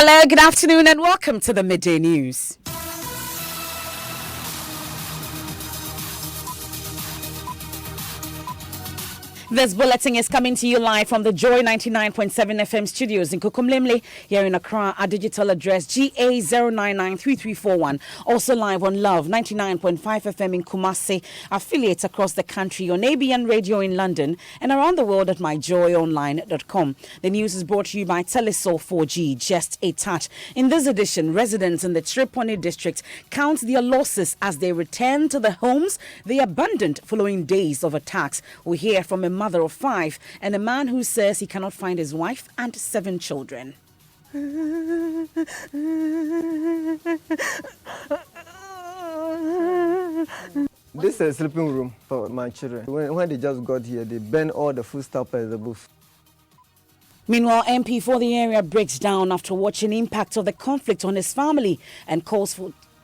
Hello, good afternoon, and welcome to the Midday News. This bulletin is coming to you live from the Joy 99.7 FM studios in Kukumlimli, here in Accra. Our digital address GA0993341. Also live on Love 99.5 FM in Kumasi, affiliates across the country on ABN Radio in London and around the world at myjoyonline.com. The news is brought to you by Telesol 4G, just a touch. In this edition, residents in the Tripoli district count their losses as they return to the homes they abandoned following days of attacks. We hear from a mother of 5 and a man who says he cannot find his wife and 7 children. This is a sleeping room for my children. When they just got here, they burned all the food stuff at the booth. Meanwhile, MP for the area breaks down after watching impact of the conflict on his family and calls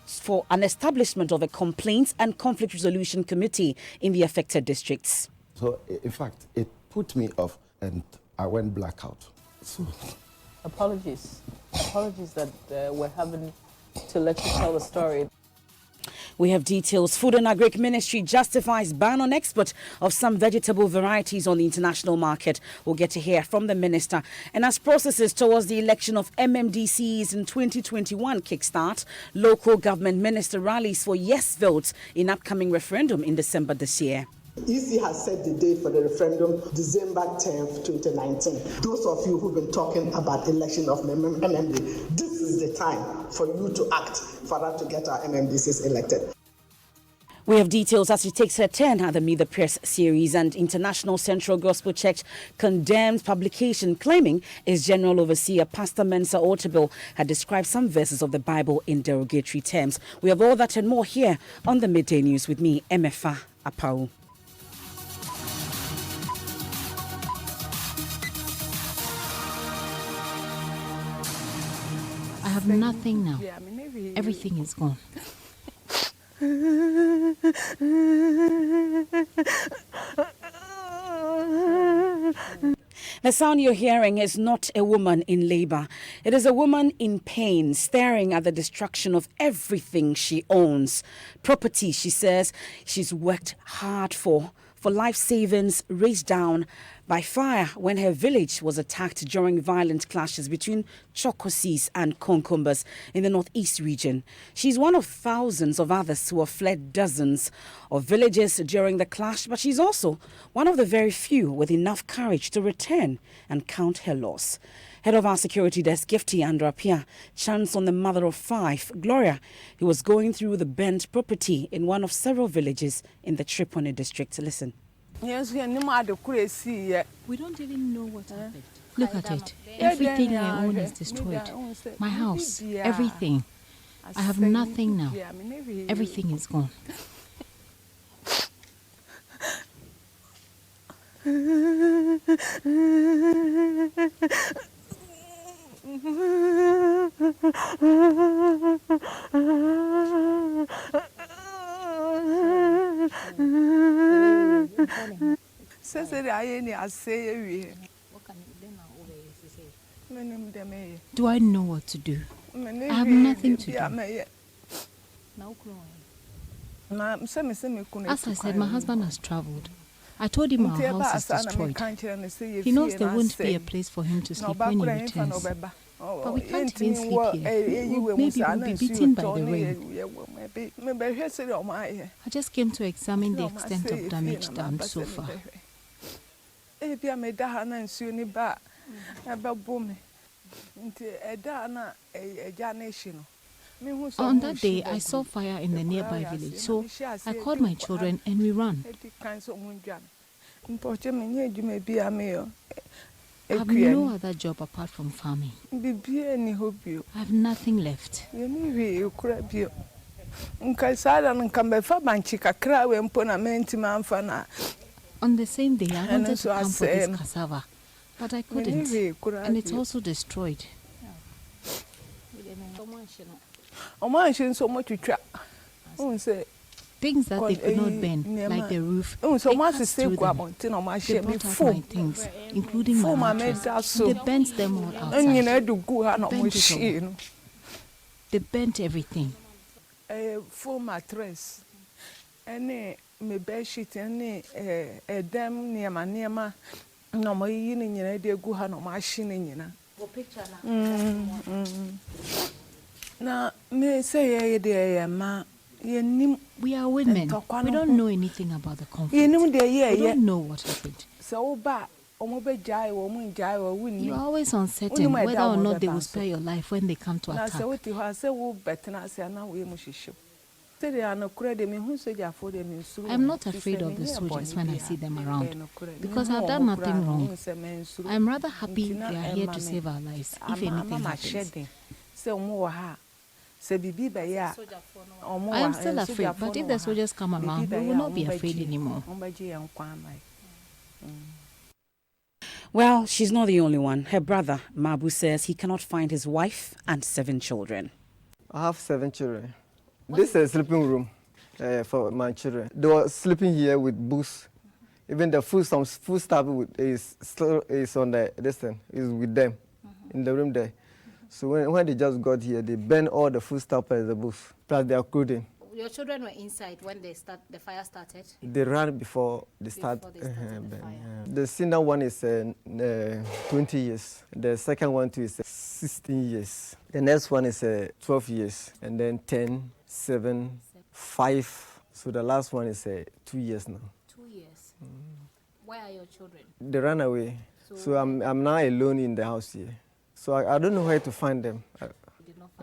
for an establishment of a complaints and conflict resolution committee in the affected districts. So, in fact, it put me off and I went blackout. So, apologies that we're having to let you tell the story. We have details. Food and Agric Ministry justifies ban on export of some vegetable varieties on the international market. We'll get to hear from the minister. And as processes towards the election of MMDCs in 2021 kickstart, local government minister rallies for yes votes in upcoming referendum in December this year. EC has set the date for the referendum, December 10th, 2019. Those of you who've been talking about election of MMD, this is the time for you to act for us to get our MMDCs elected. We have details as she takes her turn at the Meet the Press series, and International Central Gospel Church condemns publication claiming its general overseer, Pastor Mensa Otabil, had described some verses of the Bible in derogatory terms. We have all that and more here on the Midday News with me, Emefa Apau. I have nothing now. Everything is gone. The sound you're hearing is not a woman in labor. It is a woman in pain, staring at the destruction of everything she owns. Property, she says, she's worked hard for life savings raised down by fire when her village was attacked during violent clashes between Chokosis and Konkombas in the northeast region. She's one of thousands of others who have fled dozens of villages during the clash, but she's also one of the very few with enough courage to return and count her loss. Head of our security desk, Gifty Andrapia, chants on the mother of 5, Gloria, who was going through the burnt property in one of several villages in the Tripoli district. Listen. We don't even know what happened. Look at it. Everything I own is destroyed. My house, everything. I have nothing now. Everything is gone. Do I know what to do? I have nothing to do. As I said, my husband has traveled. I told him our house is destroyed. He knows there won't be a place for him to sleep when he returns. But we can't even sleep here. Maybe we'll be beaten by the rain. I just came to examine the extent of damage done so far. On that day, I saw fire in the nearby village, so I called my children and we ran. I have no other job apart from farming. I have nothing left. On the same day, I wanted to come for this cassava, but I couldn't, and it's also destroyed. Things that they could not bend, like the roof. They passed through them. They brought out my things, including my mattress. They bent them all outside. They bent everything. Full mattress. Any me bed sheet, any them near my no more yin in de go ha no machine in. Now, me say, dear, ma. We are women. We don't know anything about the conflict. We don't know what happened. So bad. You are always uncertain whether or not they will spare your life when they come to attack. I'm not afraid of the soldiers when I see them around because I've done nothing wrong. I'm rather happy they are here to save our lives if anything happens. I am still afraid, but if the soldiers come around, we will not be afraid anymore. Well, she's not the only one. Her brother, Mabu, says he cannot find his wife and 7 children. I have 7 children. This is a sleeping room for my children. They were sleeping here with books. Even the food stuff is on this thing, is with them in the room there. So when they just got here, they burned all the food stuff as the booth, plus their clothing. Your children were inside when the fire started? They ran before they started the fire. The senior one is 20 years. The second one too is 16 years. The next one is 12 years. And then 10, 7, 5. So the last one is 2 years now. 2 years. Where are your children? They ran away. So I'm now alone in the house here. So I don't know where to find them.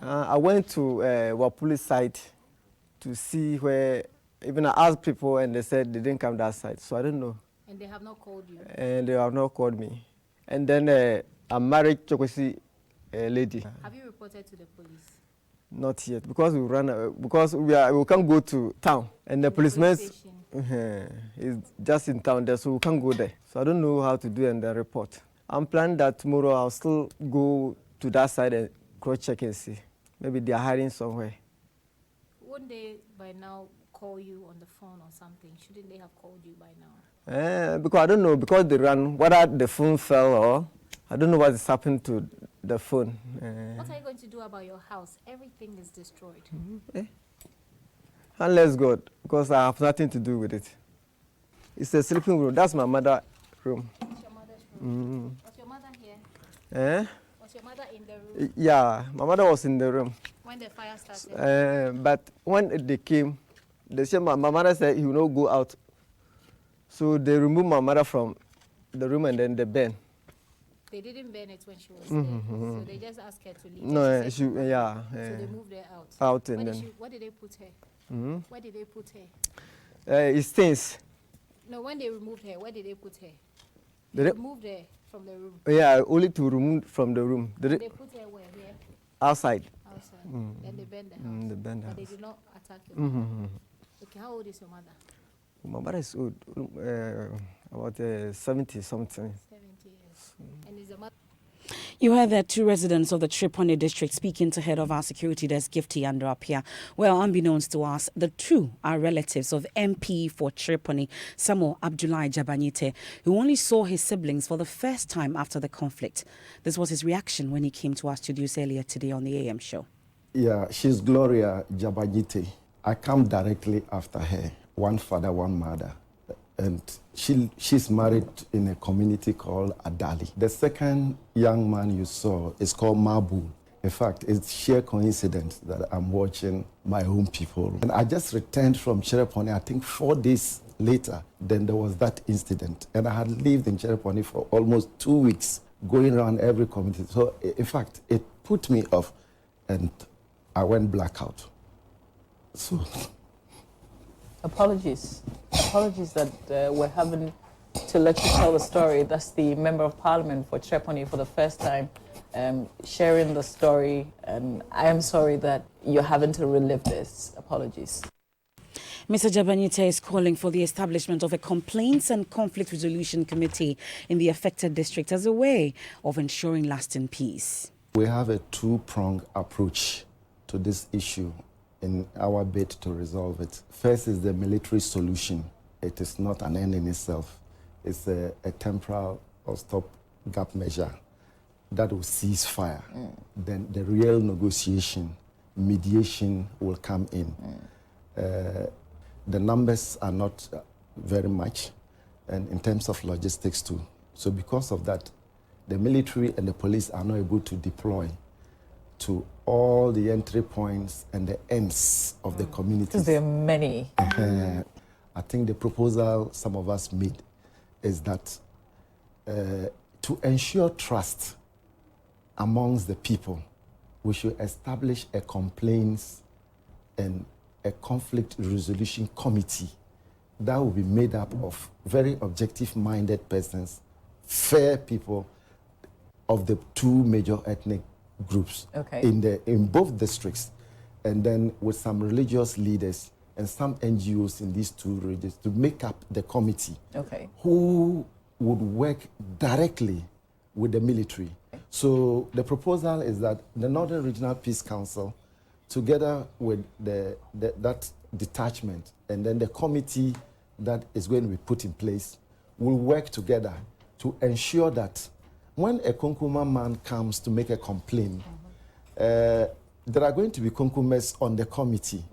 I went to Wapuli site to see where, even I asked people and they said they didn't come that side. So I don't know. And they have not called you? And they have not called me. And then I married Chokosi lady. Have you reported to the police? Not yet, because we can't go to town. And the policeman is just in town there, so we can't go there. So I don't know how to do the report. I'm planning that tomorrow I'll still go to that side and cross-check and see. Maybe they are hiding somewhere. Wouldn't they by now call you on the phone or something? Shouldn't they have called you by now? Because I don't know, because they ran, whether the phone fell or I don't know what is happening to the phone. What are you going to do about your house? Everything is destroyed. Unless God, because I have nothing to do with it. It's a sleeping room. That's my mother's room. Was your mother here? Was your mother in the room? Yeah, my mother was in the room. When the fire started? But when they came, they said my mother said he will not go out. So they removed my mother from the room and then they burned. They didn't burn it when she was there. So they just asked her to leave. No, so they moved her out. Out and then. Where did they put her? Where did they put her? It stains. No, when they removed her, where did they put her? They removed her from the room. Yeah, only to remove from the room. They put her where? Here? Outside. Outside. Then they burned the house. They burned the house. But they did not attack your mother. Okay, how old is your mother? My mother is old, about 70 something. 70 years. And is the mother? You heard that 2 residents of the Tripoli district speaking to head of our security desk, Gifty Andropia. Well, unbeknownst to us, the 2 are relatives of MP for Tripoli, Samuel Abdullahi Jabanyite, who only saw his siblings for the first time after the conflict. This was his reaction when he came to our studios earlier today on the AM show. Yeah, she's Gloria Jabanyite. I come directly after her, one father, one mother. And she's married in a community called Adali. The second young man you saw is called Mabu. In fact, it's sheer coincidence that I'm watching my own people. And I just returned from Chereponi, I think 4 days later, then there was that incident. And I had lived in Chereponi for almost 2 weeks, going around every community. So, in fact, it put me off, and I went blackout. So... Apologies that we're having to let you tell the story. That's the Member of Parliament for Tripoli for the first time sharing the story. And I am sorry that you're having to relive this. Apologies. Mr. Jabanyite is calling for the establishment of a complaints and conflict resolution committee in the affected district as a way of ensuring lasting peace. We have a 2-pronged approach to this issue in our bid to resolve it. First is the military solution. It is not an end in itself. It's a temporal or stop-gap measure that will cease fire. Then the real negotiation, mediation will come in. The numbers are not very much, and in terms of logistics too. So because of that, the military and the police are not able to deploy to all the entry points and the ends of the communities. Because there are many. I think the proposal some of us made is that to ensure trust amongst the people, we should establish a complaints and a conflict resolution committee that will be made up of very objective-minded persons, fair people of the two major ethnic groups in both districts, and then with some religious leaders and some NGOs in these two regions to make up the committee who would work directly with the military. So the proposal is that the Northern Regional Peace Council, together with that detachment and then the committee that is going to be put in place, will work together to ensure that when a Konkuma man comes to make a complaint, there are going to be Konkumas on the committee.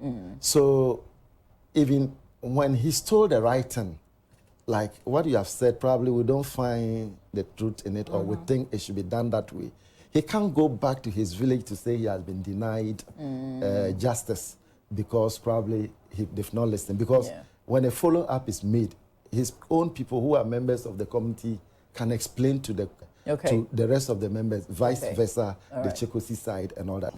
So even when he's told the right thing, like what you have said, probably we don't find the truth in it, or we think it should be done that way, he can't go back to his village to say he has been denied justice because probably they've not listened. Because when a follow-up is made, his own people who are members of the committee can explain to the rest of the members, vice versa, the Chekosi side and all that.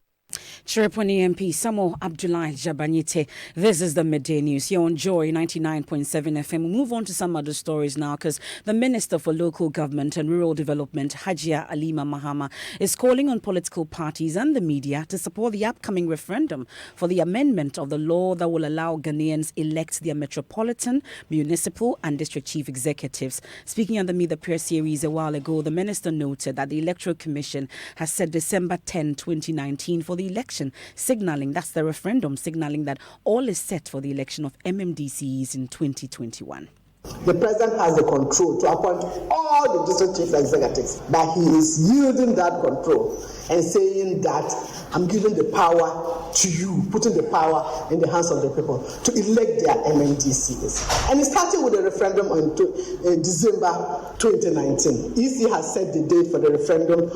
Chereponi MP Samo Abdullahi Jabanyite. This is the Midday News here on Joy 99.7 FM. We'll move on to some other stories now, because the Minister for Local Government and Rural Development, Hajia Alima Mahama, is calling on political parties and the media to support the upcoming referendum for the amendment of the law that will allow Ghanaians elect their metropolitan, municipal and district chief executives. Speaking on the Meet the Press series a while ago, the minister noted that the Electoral Commission has set December 10, 2019 for the election, signaling that's the referendum, signaling that all is set for the election of MMDCs in 2021. The president has the control to appoint all the district chief executives, but he is yielding that control and saying that I'm giving the power to you, putting the power in the hands of the people to elect their MMDCs. And it started with a referendum in December 2019. EC has set the date for the referendum,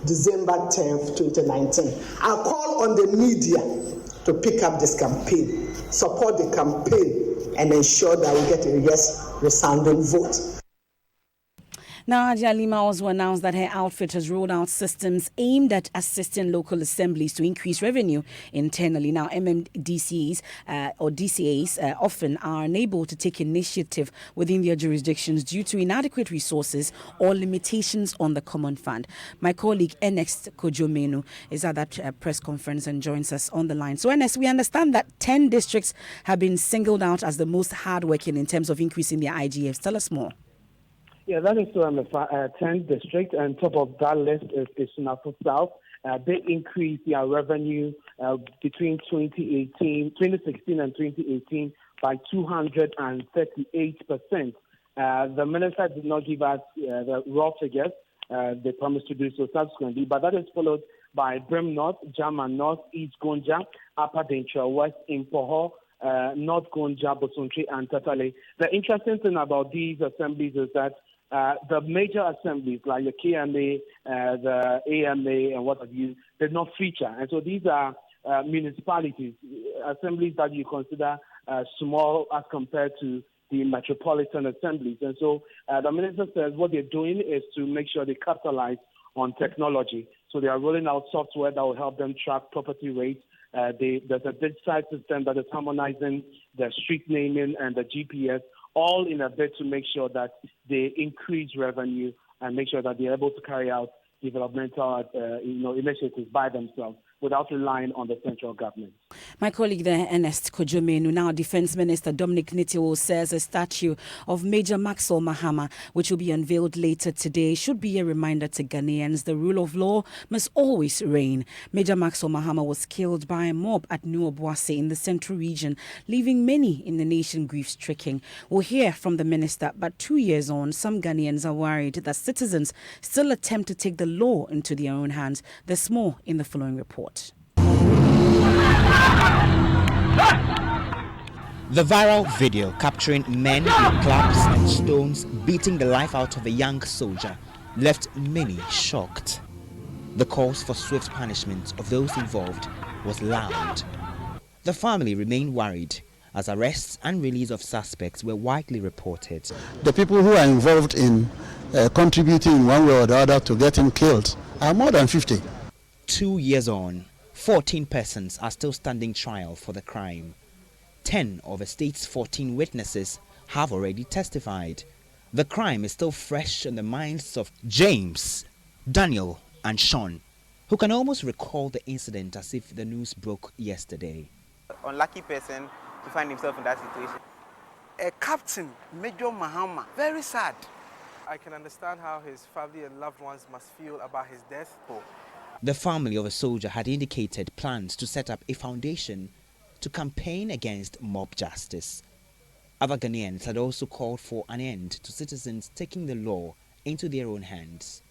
December 10th, 2019. I call on the media to pick up this campaign, support the campaign, and ensure that we get a yes resounding vote. Now, Hajia Alima also announced that her outfit has rolled out systems aimed at assisting local assemblies to increase revenue internally. Now, MMDCs or DCAs often are unable to take initiative within their jurisdictions due to inadequate resources or limitations on the common fund. My colleague Ernest Kojomenu is at that press conference and joins us on the line. So, Ernest, we understand that 10 districts have been singled out as the most hardworking in terms of increasing their IGFs. Tell us more. Yeah, that is the 10th district, and top of that list is Sunafo South. They increased their revenue between 2016 and 2018 by 238%. The minister did not give us the raw figures. They promised to do so subsequently, but that is followed by Brim North, Jama North, East Gonja, Upper Dentra, West Impoho, North Gonja, Bosuntri, and Tatale. The interesting thing about these assemblies is that the major assemblies like the KMA, the AMA, and what have you, did not feature. And so these are municipalities, assemblies that you consider small as compared to the metropolitan assemblies. And so the minister says what they're doing is to make sure they capitalize on technology. So they are rolling out software that will help them track property rates. There's a digitized system that is harmonizing the street naming and the GPS, all in a bid to make sure that they increase revenue and make sure that they're able to carry out developmental initiatives by themselves. without relying on the central government. My colleague there, Ernest Kojomenu. Now, Defense Minister Dominic Nitiwo says a statue of Major Maxwell Mahama, which will be unveiled later today, should be a reminder to Ghanaians the rule of law must always reign. Major Maxwell Mahama was killed by a mob at New Obuasi in the central region, leaving many in the nation grief-stricken. We'll hear from the minister, but 2 years on, some Ghanaians are worried that citizens still attempt to take the law into their own hands. There's more in the following report. The viral video capturing men with clubs and stones beating the life out of a young soldier left many shocked. The calls for swift punishment of those involved was loud. The family remained worried as arrests and release of suspects were widely reported. The people who are involved in contributing in one way or the other to get him killed are more than 50. 2 years on, 14 persons are still standing trial for the crime. 10 of the state's 14 witnesses have already testified. The crime is still fresh in the minds of James, Daniel, and Sean, who can almost recall the incident as if the news broke yesterday. Unlucky person to find himself in that situation. A captain, Major Mahama, very sad. I can understand how his family and loved ones must feel about his death. The family of a soldier had indicated plans to set up a foundation to campaign against mob justice. Other Ghanaians had also called for an end to citizens taking the law into their own hands.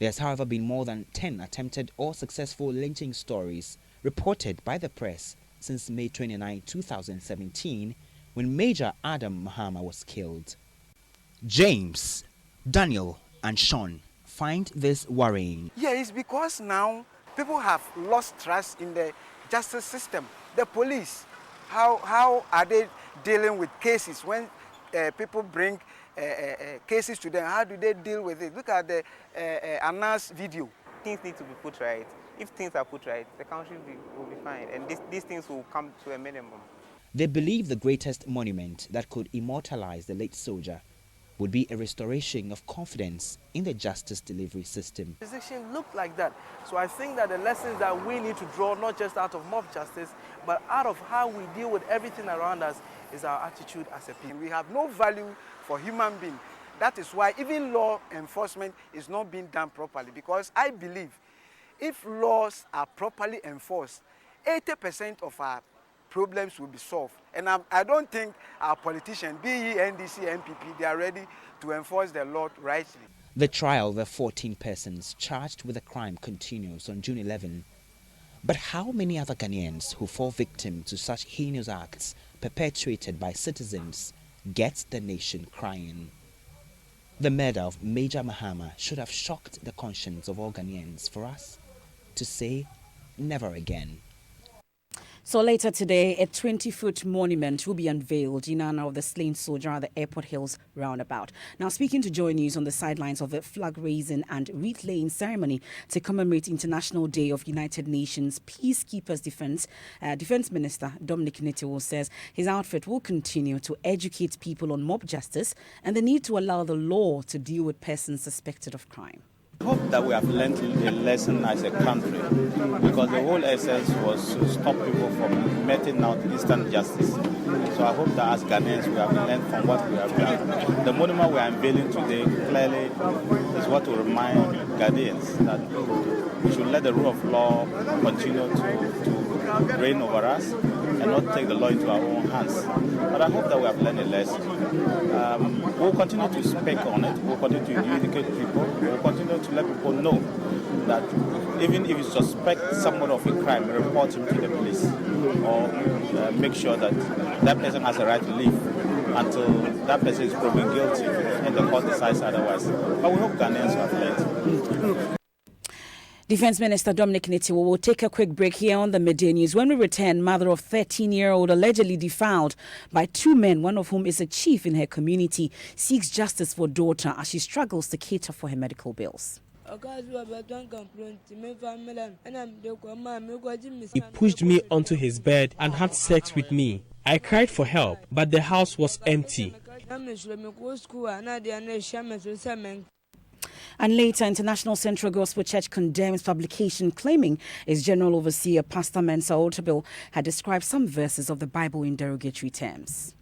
There has, however, been more than 10 attempted or successful lynching stories reported by the press since May 29, 2017, when Major Adam Mahama was killed. James, Daniel, and Sean find this worrying. Yeah, it's because now people have lost trust in the justice system. The police, how are they dealing with cases when people bring cases to them? How do they deal with it? Look at the Anas video. Things need to be put right. If things are put right, the country will be fine, and these things will come to a minimum. They believe the greatest monument that could immortalize the late soldier would be a restoration of confidence in the justice delivery system. The decision looked like that. So I think that the lessons that we need to draw, not just out of mob justice, but out of how we deal with everything around us, is our attitude as a people. We have no value for human beings. That is why even law enforcement is not being done properly, because I believe if laws are properly enforced, 80% of our problems will be solved. And I don't think our politicians, be it NDC, NPP, they are ready to enforce the law rightly. The trial of the 14 persons charged with the crime continues on June 11. But how many other Ghanaians who fall victim to such heinous acts perpetuated by citizens gets the nation crying? The murder of Major Mahama should have shocked the conscience of all Ghanaians for us to say never again. So later today, a 20-foot monument will be unveiled in honor of the slain soldier at the Airport Hills roundabout. Now, speaking to Joy News on the sidelines of the flag-raising and wreath-laying ceremony to commemorate International Day of United Nations Peacekeepers Defense Minister Dominic Nitiwo says his outfit will continue to educate people on mob justice and the need to allow the law to deal with persons suspected of crime. I hope that we have learned a lesson as a country, because the whole essence was to stop people from meting out instant justice. So I hope that as Ghanaians we have learned from what we have done. The monument we are unveiling today clearly is what will remind Ghanaians that we should let the rule of law continue to reign over us and not take the law into our own hands. But I hope that we have learned a lesson. We'll continue to speak on it. We'll continue to educate people. We'll continue to let people know that even if you suspect someone of a crime, report him to the police, or make sure that that person has a right to live until that person is proven guilty and the court decides otherwise. But we hope Ghanaians have learned. Defense Minister Dominic Nitiwo will take a quick break here on the Midday News. When we return, mother of 13-year-old allegedly defiled by two men, one of whom is a chief in her community, seeks justice for daughter as she struggles to cater for her medical bills. He pushed me onto his bed and had sex with me. I cried for help, but the house was empty. And later, International Central Gospel Church condemns publication claiming its General Overseer, Pastor Mensa Otabil, had described some verses of the Bible in derogatory terms.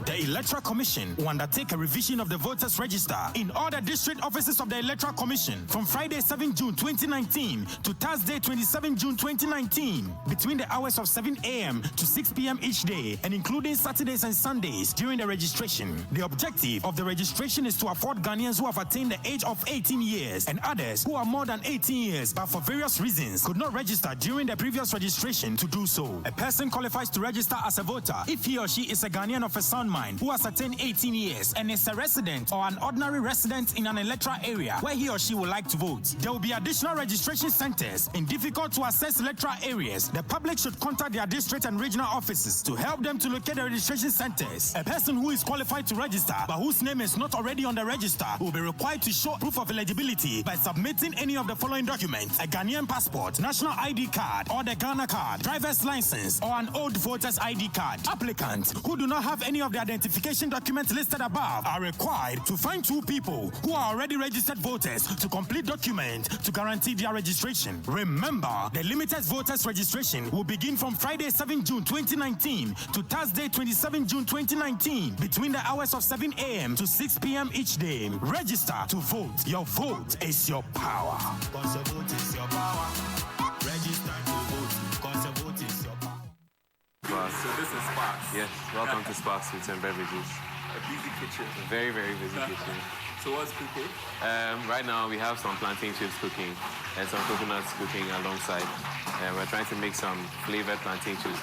The Electoral Commission will undertake a revision of the voters' register in all the district offices of the Electoral Commission from Friday 7 June 2019 to Thursday 27 June 2019 between the hours of 7 a.m. to 6 p.m. each day and including Saturdays and Sundays during the registration. The objective of the registration is to afford Ghanaians who have attained the age of 18 years and others who are more than 18 years but for various reasons could not register during the previous registration to do so. A person qualifies to register as a voter if he or she is a Ghanaian of a sound mind who has attained 18 years and is a resident or an ordinary resident in an electoral area where he or she would like to vote. There will be additional registration centers in difficult to access electoral areas. The public should contact their district and regional offices to help them to locate the registration centers. A person who is qualified to register but whose name is not already on the register will be required to show proof of eligibility by submitting any of the following documents: a Ghanaian passport, national ID card or the Ghana card, driver's license or an old voter's ID card. Applicants who do not have any of the identification documents listed above are required to find 2 people who are already registered voters to complete documents to guarantee their registration. Remember, the limited voters registration will begin from Friday 7 June 2019 to Thursday 27 June 2019 between the hours of 7 a.m. to 6 p.m. each day. Register to vote. Your vote is your power. Because your vote is your power. Register to vote. Because your vote is your power. So this is Sparks. Yes, welcome to Sparks Foods and Beverages. A busy kitchen. Very, very busy kitchen. So what's cooking? Right now we have some plantain chips cooking and some coconuts cooking alongside. We're trying to make some flavored plantain chips.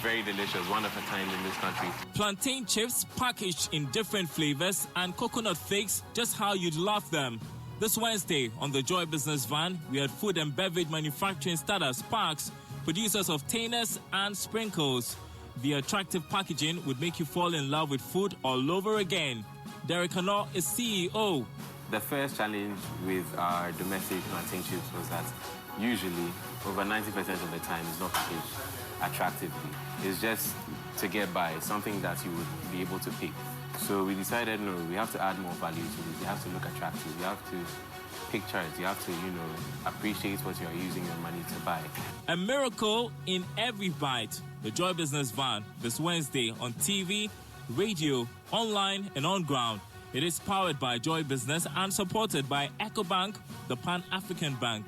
Very delicious, one of a kind in this country. Plantain chips packaged in different flavors and coconut flakes, just how you'd love them. This Wednesday on the Joy Business Van, we had food and beverage manufacturing startup Sparks, producers of Tainers and Sprinkles. The attractive packaging would make you fall in love with food all over again. Derek Hanor is CEO. The first challenge with our domestic plantain chips was that usually over 90% of the time it's not packaged attractively. It's just to get by, something that you would be able to pick. So we decided, no, we have to add more value to it. You have to look attractive. You have to picture it. You have to, appreciate what you're using your money to buy. A miracle in every bite. The Joy Business Van, this Wednesday on TV, radio, online, and on ground. It is powered by Joy Business and supported by EcoBank, the Pan-African Bank.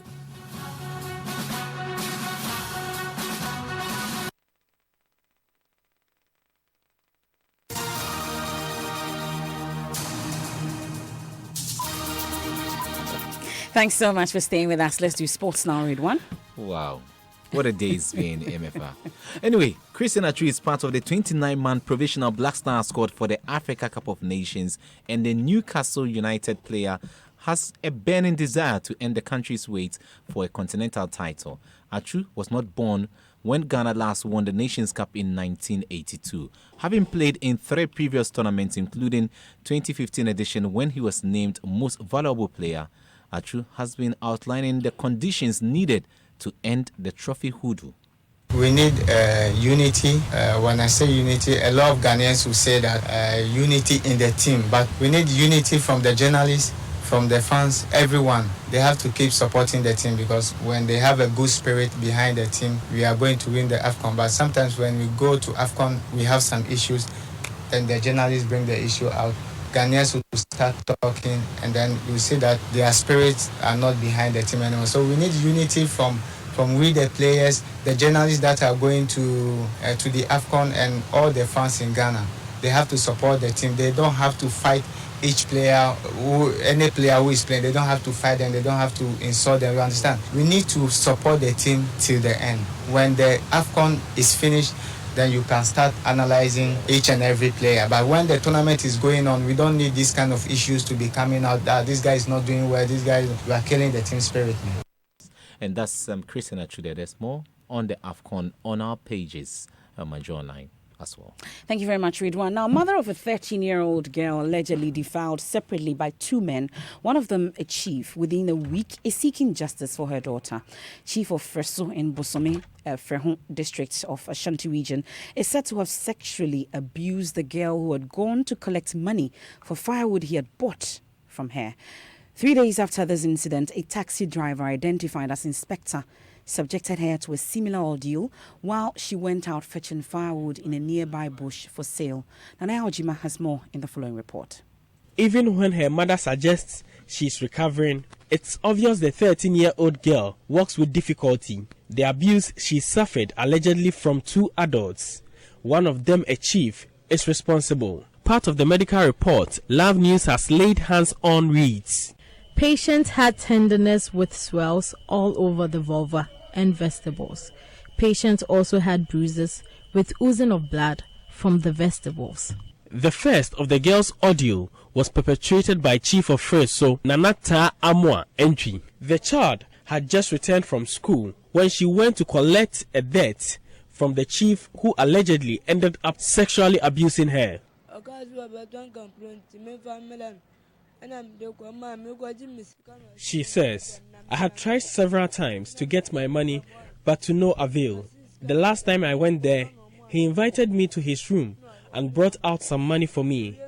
Thanks so much for staying with us. Let's do sports now, Ridwan. Wow. What a day it's been, MFR. Anyway, Christian Atsu is part of the 29-man provisional Black Star squad for the Africa Cup of Nations, and the Newcastle United player has a burning desire to earn the country's weight for a continental title. Atsu was not born when Ghana last won the Nations Cup in 1982. Having played in 3 previous tournaments, including 2015 edition when he was named Most Valuable Player, Atsu has been outlining the conditions needed to end the trophy hoodoo. We need unity. When I say unity, a lot of Ghanaians will say that unity in the team, but we need unity from the journalists, from the fans, everyone. They have to keep supporting the team, because when they have a good spirit behind the team, we are going to win the AFCON. But sometimes when we go to AFCON, we have some issues, then the journalists bring the issue out. Ghanaians will start talking, and then you see that their spirits are not behind the team anymore. So we need unity from we, the players, the journalists that are going to the AFCON, and all the fans in Ghana. They have to support the team. They don't have to fight each player, any player who is playing. They don't have to fight them. They don't have to insult them. You understand? We need to support the team till the end. When the AFCON is finished, then you can start analyzing each and every player. But when the tournament is going on, we don't need these kind of issues to be coming out that this guy is not doing well, this guy, we are killing the team spirit. And that's Christian Atsu there. There's more on the AFCON on our pages, Major Online as well. Thank you very much, Ridwan. Now, mother of a 13-year-old girl allegedly defiled separately by two men, one of them a chief, within a week is seeking justice for her daughter. Chief of Freso in Bosome, Frehun district of Ashanti region, is said to have sexually abused the girl who had gone to collect money for firewood he had bought from her. 3 days after this incident, a taxi driver identified as Inspector subjected her to a similar ordeal while she went out fetching firewood in a nearby bush for sale. Nana Ojima has more in the following report. Even when her mother suggests she's recovering, it's obvious the 13-year-old girl walks with difficulty. The abuse she suffered allegedly from two adults, one of them a chief, is responsible. Part of the medical report Love News has laid hands on reads. Patient had tenderness with swells all over the vulva and vestibules. Patient also had bruises with oozing of blood from the vestibules. The first of the girl's ordeal was perpetrated by Chief of Freso, Nanata Amwa Entry. The child had just returned from school when she went to collect a debt from the chief who allegedly ended up sexually abusing her. She says, I had tried several times to get my money, but to no avail. The last time I went there, he invited me to his room and brought out some money for me.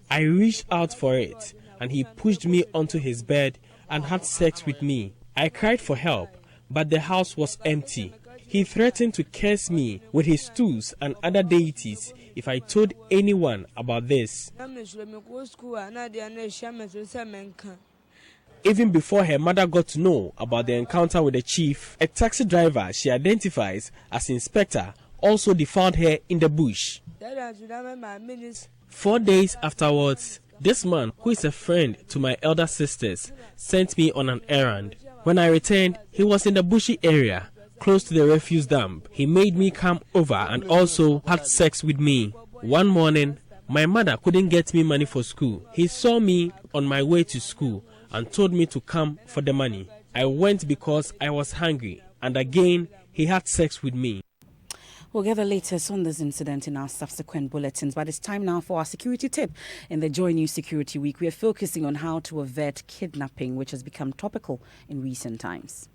I reached out for it, and he pushed me onto his bed and had sex with me. I cried for help, but the house was empty. He threatened to curse me with his tools and other deities if I told anyone about this. Even before her mother got to know about the encounter with the chief, a taxi driver she identifies as Inspector also defiled her in the bush. 4 days afterwards, this man, who is a friend to my elder sisters, sent me on an errand. When I returned, he was in the bushy area close to the refuse dump. He made me come over and also had sex with me. One morning, my mother couldn't get me money for school. He saw me on my way to school and told me to come for the money. I went because I was hungry, and again, he had sex with me. We'll get the latest on this incident in our subsequent bulletins, but it's time now for our security tip. In the Joy News Security Week, we are focusing on how to avert kidnapping, which has become topical in recent times.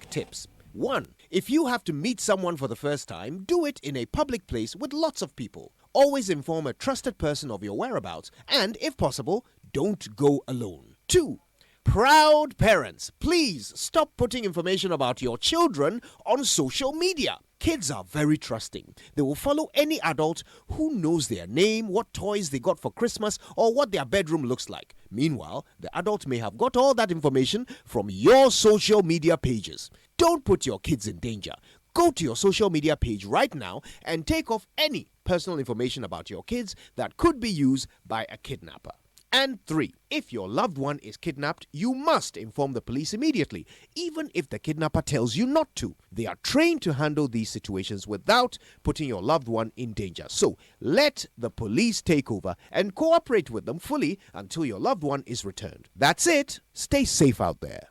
Tips. 1. If you have to meet someone for the first time, do it in a public place with lots of people. Always inform a trusted person of your whereabouts, and if possible, don't go alone. 2. Proud parents, please stop putting information about your children on social media. Kids are very trusting. They will follow any adult who knows their name, what toys they got for Christmas, or what their bedroom looks like. Meanwhile, the adult may have got all that information from your social media pages. Don't put your kids in danger. Go to your social media page right now and take off any personal information about your kids that could be used by a kidnapper. And 3, if your loved one is kidnapped, you must inform the police immediately, even if the kidnapper tells you not to. They are trained to handle these situations without putting your loved one in danger. So let the police take over and cooperate with them fully until your loved one is returned. That's it. Stay safe out there.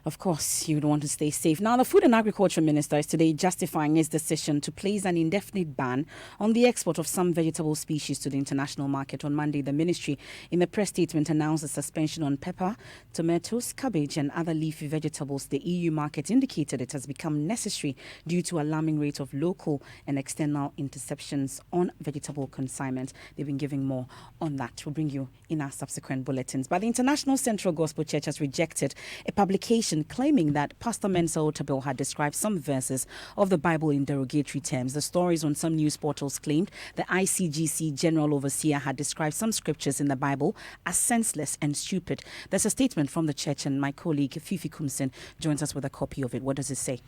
Of course, you'd want to stay safe. Now, the Food and Agriculture Minister is today justifying his decision to place an indefinite ban on the export of some vegetable species to the international market. On Monday, the ministry, in a press statement, announced a suspension on pepper, tomatoes, cabbage and other leafy vegetables. The EU market indicated it has become necessary due to alarming rate of local and external interceptions on vegetable consignment. They've been giving more on that. We'll bring you in our subsequent bulletins. But the International Central Gospel Church has rejected a publication claiming that Pastor Mensa Otabil had described some verses of the Bible in derogatory terms. The stories on some news portals claimed the ICGC General Overseer had described some scriptures in the Bible as senseless and stupid. There's a statement from the church, and my colleague Fifi Kumsen joins us with a copy of it. What does it say?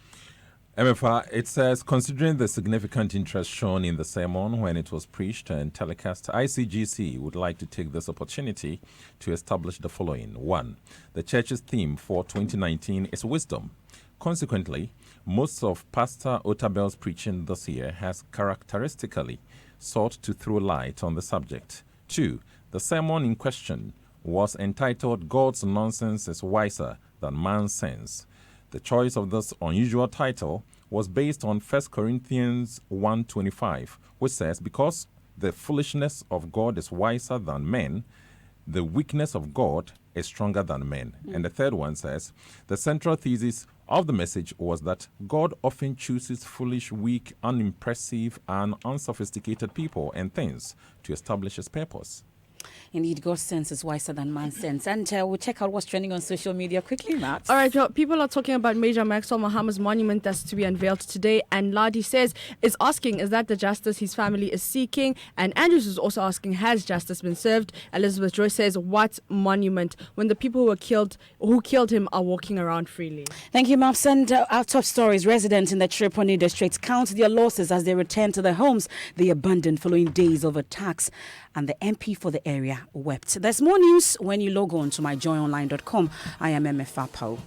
MFR, it says, considering the significant interest shown in the sermon when it was preached and telecast, ICGC would like to take this opportunity to establish the following. 1. The church's theme for 2019 is wisdom. Consequently, most of Pastor Otabil's preaching this year has characteristically sought to throw light on the subject. 2. The sermon in question was entitled God's Nonsense is Wiser Than Man's Sense. The choice of this unusual title was based on 1 Corinthians 1:25, which says, because the foolishness of God is wiser than men, the weakness of God is stronger than men. And the third one says, the central thesis of the message was that God often chooses foolish, weak, unimpressive, and unsophisticated people and things to establish his purpose. Indeed, God's sense is wiser than man's sense. And we'll check out what's trending on social media quickly, Matt. All right, well, people are talking about Major Maxwell Muhammad's monument that's to be unveiled today. And Ladi is asking, is that the justice his family is seeking? And Andrews is also asking, has justice been served? Elizabeth Joy says, what monument when the people who killed him are walking around freely? Thank you, Maps. And our top stories, residents in the Tripoli district count their losses as they return to their homes they abandoned following days of attacks. And the MP for the area wept. There's more news when you log on to myjoyonline.com. I am MFA Pao.